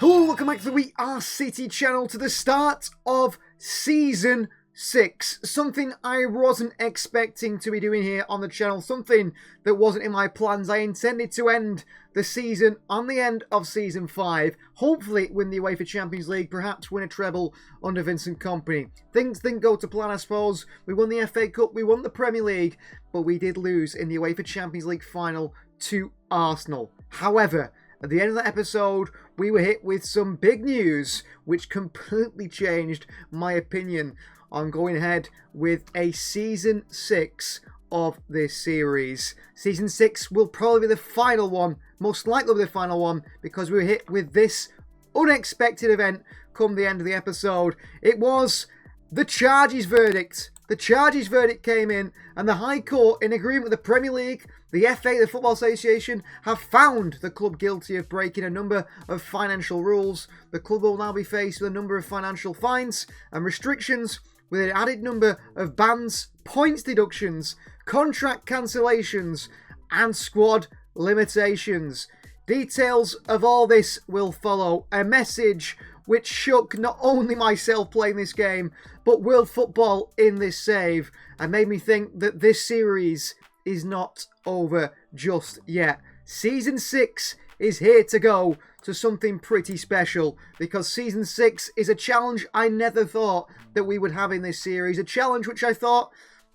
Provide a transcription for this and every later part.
Hello, welcome back to the We Are City channel, to the start of Season 6. Something I wasn't expecting to be doing here on the channel, something that wasn't in my plans. I intended to end the season on the end of Season 5, hopefully win the UEFA Champions League, perhaps win a treble under Vincent Kompany. Things didn't go to plan, I suppose. We won the FA Cup, we won the Premier League, but we did lose in the UEFA Champions League final to Arsenal. However, at the end of that episode, we were hit with some big news, which completely changed my opinion on going ahead with a Season 6 of this series. Season 6 will probably be the final one, most likely be the final one, because we were hit with this unexpected event come the end of the episode. It was the charges verdict. The charges verdict came in, and the High Court, in agreement with the Premier League, the FA, the Football Association, have found the club guilty of breaking a number of financial rules. The club will now be faced with a number of financial fines and restrictions, with an added number of bans, points deductions, contract cancellations, and squad limitations. Details of all this will follow. A message which shook not only myself playing this game, but world football in this save, and made me think that this series is not over just yet. Season 6 is here to go to something pretty special, because Season 6 is a challenge I never thought that we would have in this series. A challenge which I thought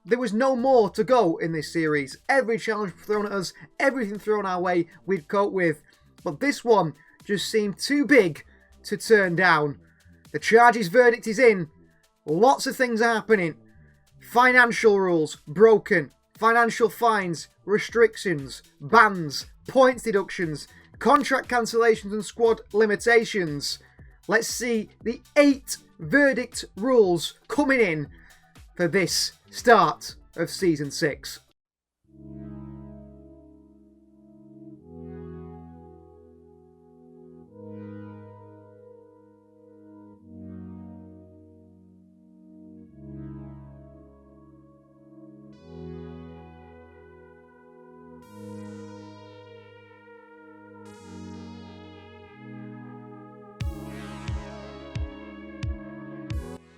there was no more to go in this series. Every challenge thrown at us, everything thrown our way, we'd cope with. But this one just seemed too big to turn down. The charges verdict is in. Lots of things are happening. Financial rules broken. Financial fines, restrictions, bans, points deductions, contract cancellations and squad limitations. Let's see the 8 verdict rules coming in for this start of Season 6.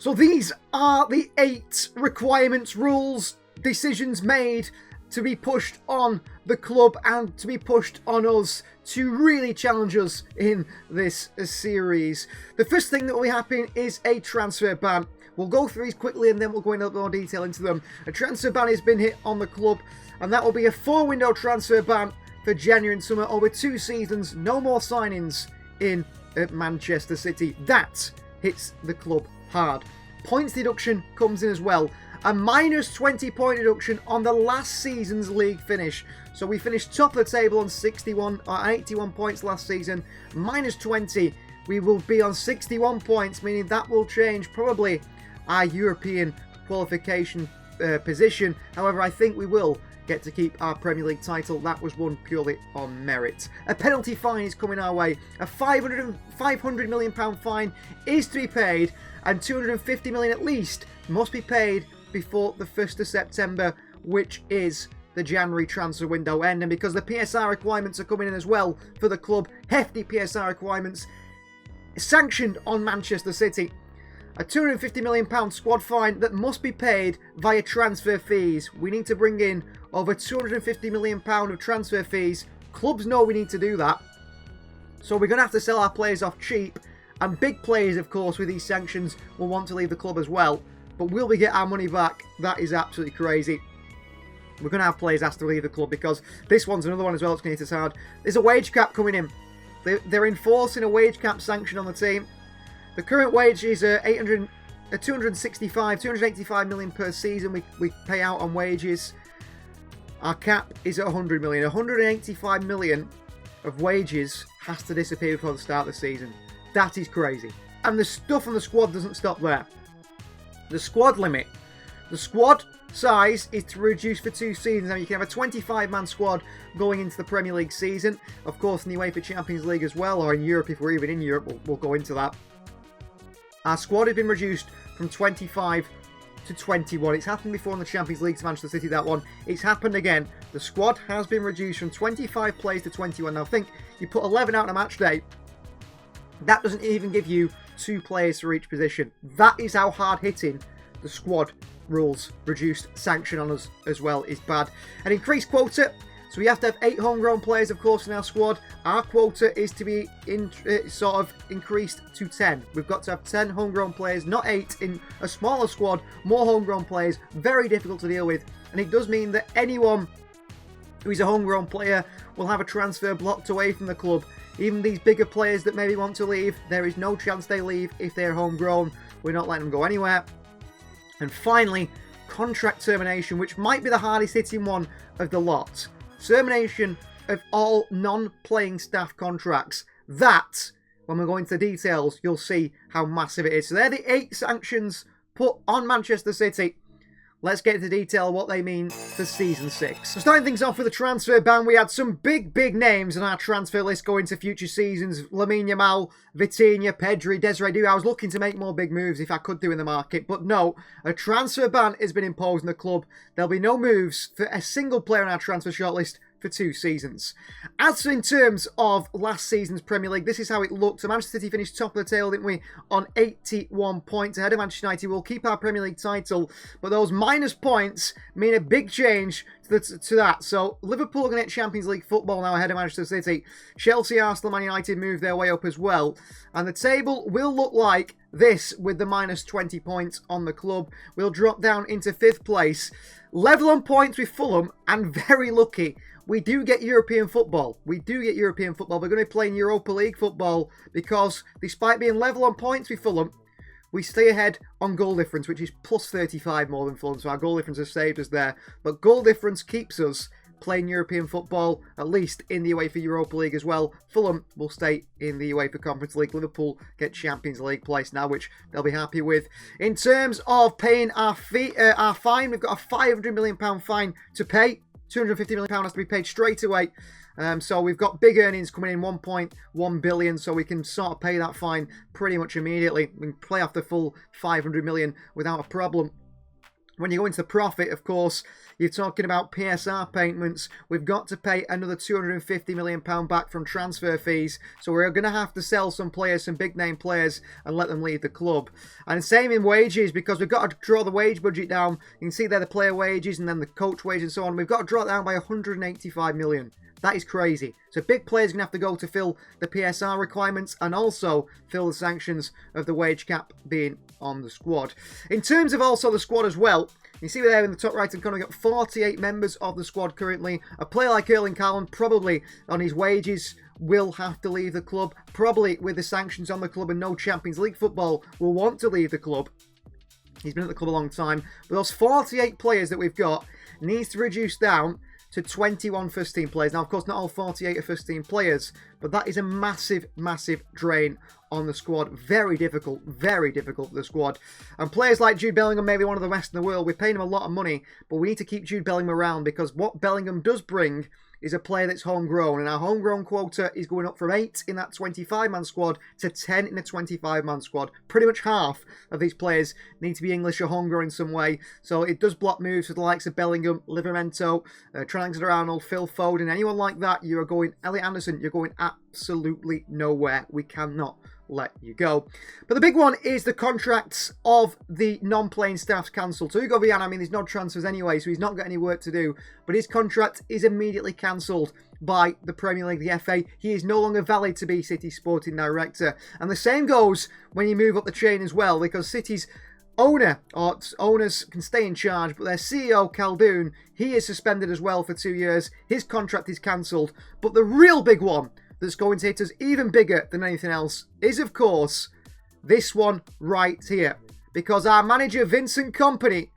So these are the 8 requirements, rules, decisions made to be pushed on the club and to be pushed on us to really challenge us in this series. The first thing that will be happening is a transfer ban. We'll go through these quickly and then we'll go into a little more detail into them. A transfer ban has been hit on the club, and that will be a 4-window transfer ban for January and summer over 2 seasons. No more signings in at Manchester City. That hits the club hard. Points deduction comes in as well. A minus 20 point deduction on the last season's league finish. So we finished top of the table on 81 points last season. Minus 20. We will be on 61 points, meaning that will change probably our European qualification position. However, I think we will get to keep our Premier League title. That was won purely on merit. A penalty fine is coming our way. A £500 million fine is to be paid, and 250 million at least must be paid before the 1st of September, which is the January transfer window end. And because the PSR requirements are coming in as well for the club, hefty PSR requirements sanctioned on Manchester City. A £250 million squad fine that must be paid via transfer fees. We need to bring in over £250 million of transfer fees. Clubs know we need to do that. So we're going to have to sell our players off cheap. And big players, of course, with these sanctions will want to leave the club as well. But will we get our money back? That is absolutely crazy. We're going to have players asked to leave the club, because this one's another one as well that's going to hit us hard. There's a wage cap coming in. They're enforcing a wage cap sanction on the team. The current wage is 285 million per season we pay out on wages. Our cap is at 100 million. 185 million of wages has to disappear before the start of the season. That is crazy. And the stuff on the squad doesn't stop there. The squad limit. The squad size is to reduce for 2 seasons. Now you can have a 25-man squad going into the Premier League season. Of course, in the UEFA Champions League as well, or in Europe, if we're even in Europe, we'll go into that. Our squad has been reduced from 25 to 21. It's happened before in the Champions League to Manchester City, that one. It's happened again. The squad has been reduced from 25 players to 21. Now think, you put 11 out on a match day. That doesn't even give you 2 players for each position. That is how hard-hitting the squad rules. Reduced sanction on us as well is bad. An increased quota. So we have to have 8 homegrown players, of course, in our squad. Our quota is to be sort of increased to 10. We've got to have 10 homegrown players, not 8 in a smaller squad. More homegrown players, very difficult to deal with. And it does mean that anyone who is a homegrown player will have a transfer blocked away from the club. Even these bigger players that maybe want to leave, there is no chance they leave if they're homegrown. We're not letting them go anywhere. And finally, contract termination, which might be the hardest hitting one of the lot. Termination of all non-playing staff contracts. That, when we go into the details, you'll see how massive it is. So they're the 8 sanctions put on Manchester City. Let's get into detail what they mean for Season 6. So starting things off with the transfer ban, we had some big names on our transfer list going into future seasons. Lamine Yamal, Vitinha, Pedri, Desiree Doué. I was looking to make more big moves if I could do in the market. But no, a transfer ban has been imposed on the club. There'll be no moves for a single player on our transfer shortlist for 2 seasons. As in terms of last season's Premier League, this is how it looked. So Manchester City finished top of the table, didn't we, on 81 points ahead of Manchester United. We'll keep our Premier League title, but those minus points mean a big change to that. So Liverpool are going to get Champions League football now ahead of Manchester City. Chelsea, Arsenal, Man United move their way up as well. And the table will look like this with the minus 20 points on the club. We'll drop down into 5th place. Level on points with Fulham, and very lucky, we do get European football. We do get European football. We're going to be playing Europa League football because despite being level on points with Fulham, we stay ahead on goal difference, which is plus 35 more than Fulham. So our goal difference has saved us there. But goal difference keeps us playing European football, at least in the UEFA Europa League as well. Fulham will stay in the UEFA Conference League. Liverpool get Champions League place now, which they'll be happy with. In terms of paying our fine, we've got a £500 million fine to pay. £250 million has to be paid straight away. So we've got big earnings coming in, 1.1 billion, so we can sort of pay that fine pretty much immediately. We can play off the full 500 million without a problem. When you go into the profit, of course, you're talking about PSR payments. We've got to pay another £250 million back from transfer fees. So we're going to have to sell some players, some big-name players, and let them leave the club. And same in wages, because we've got to draw the wage budget down. You can see there the player wages and then the coach wages and so on. We've got to draw it down by 185 million. That is crazy. So big players are going to have to go to fill the PSR requirements and also fill the sanctions of the wage cap being on the squad. In terms of also the squad as well, you see there in the top right-hand corner, we've got 48 members of the squad currently. A player like Erling Haaland, probably on his wages, will have to leave the club. Probably with the sanctions on the club and no Champions League football, will want to leave the club. He's been at the club a long time. But those 48 players that we've got needs to reduce down to 21 first-team players. Now, of course, not all 48 are first-team players, but that is a massive drain on the squad. Very difficult for the squad. And players like Jude Bellingham, maybe one of the best in the world, we're paying him a lot of money, but we need to keep Jude Bellingham around because what Bellingham does bring is a player that's homegrown, and our homegrown quota is going up from 8 in that 25-man squad to 10 in a 25-man squad. Pretty much half of these players need to be English or homegrown in some way, so it does block moves for the likes of Bellingham, Livramento, Trent Alexander-Arnold, Phil Foden, anyone like that. You are going, Elliot Anderson, you're going absolutely nowhere. We cannot let you go. But the big one is the contracts of the non-playing staff cancelled. So Hugo Viana, I mean, there's no transfers anyway, so he's not got any work to do. But his contract is immediately cancelled by the Premier League, the FA. He is no longer valid to be City's sporting director. And the same goes when you move up the chain as well, because City's owner, or owners can stay in charge, but their CEO, Khaldoon, he is suspended as well for 2 years. His contract is cancelled. But the real big one that's going to hit us even bigger than anything else is, of course, this one right here. Because our manager, Vincent Kompany,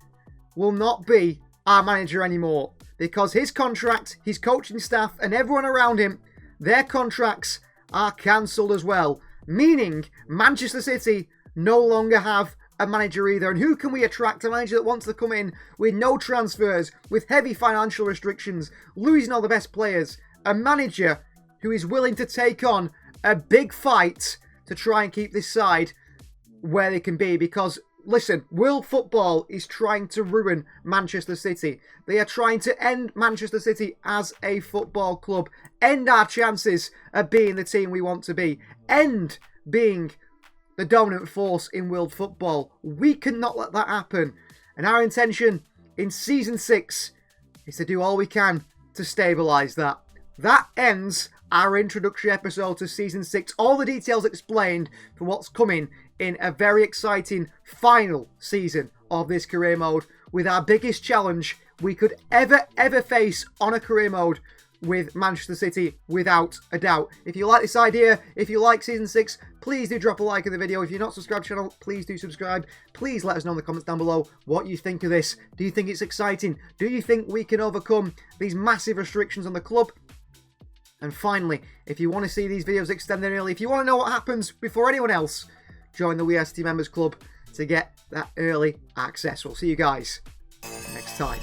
will not be our manager anymore. Because his contract, his coaching staff, and everyone around him, their contracts are cancelled as well. Meaning, Manchester City no longer have a manager either. And who can we attract? A manager that wants to come in with no transfers, with heavy financial restrictions, losing all the best players. A manager who is willing to take on a big fight to try and keep this side where they can be. Because, listen, world football is trying to ruin Manchester City. They are trying to end Manchester City as a football club. End our chances of being the team we want to be. End being the dominant force in world football. We cannot let that happen. And our intention in Season 6 is to do all we can to stabilise that. That ends our introductory episode to Season 6. All the details explained for what's coming in a very exciting final season of this career mode, with our biggest challenge we could ever face on a career mode with Manchester City, without a doubt. If you like this idea, if you like Season 6, please do drop a like in the video. If you're not subscribed to the channel, please do subscribe. Please let us know in the comments down below what you think of this. Do you think it's exciting? Do you think we can overcome these massive restrictions on the club? And finally, if you want to see these videos extended early, if you want to know what happens before anyone else, join the WeRC Members Club to get that early access. We'll see you guys next time.